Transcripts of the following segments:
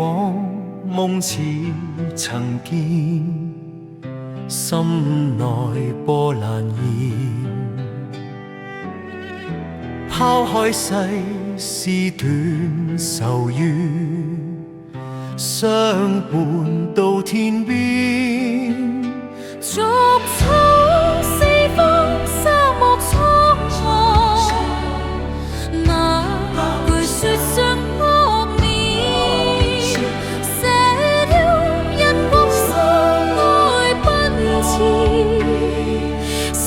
往夢似曾見，心內波瀾現。拋開世事斷愁怨，相伴到天邊。逐草四方，沙漠蒼茫，那句說相撲面，射了人光心愛奔馳，笑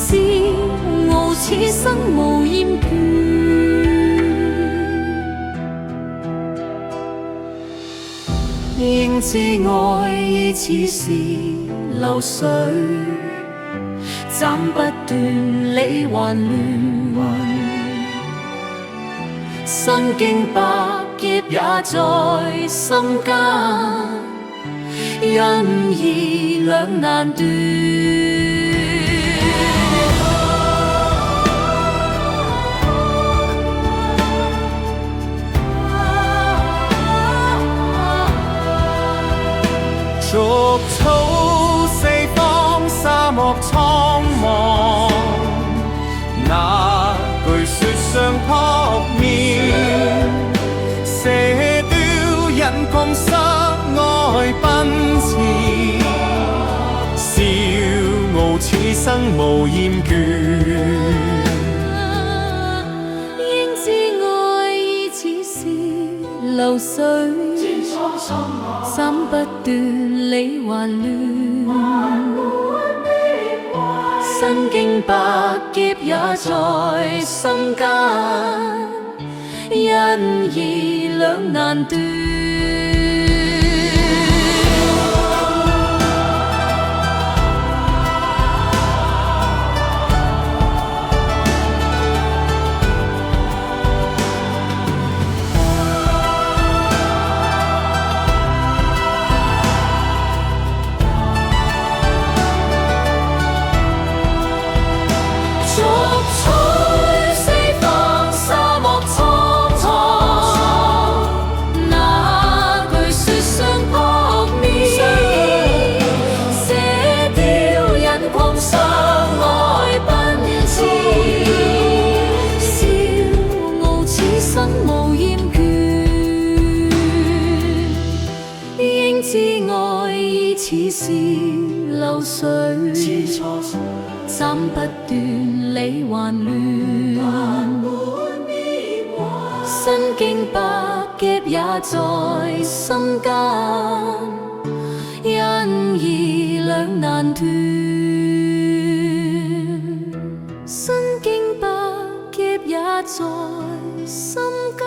傲此生無厭倦。應知愛意似是流水，斬不斷理還亂，身經百劫也在心間，因義兩難斷。逐草四方，沙漠蒼茫，那句說相撲面，射雕引共失愛奔馳，笑傲此生無厭倦。應知愛意似是流水，斬不斷理還亂，身經百劫也在心間，因義兩難斷。無厭倦，應知愛意似是流水，斬不斷理還亂，身經百劫也在心間，因義兩難斷。身經百劫也在心間，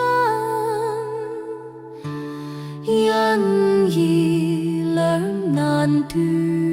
因義兩難斷。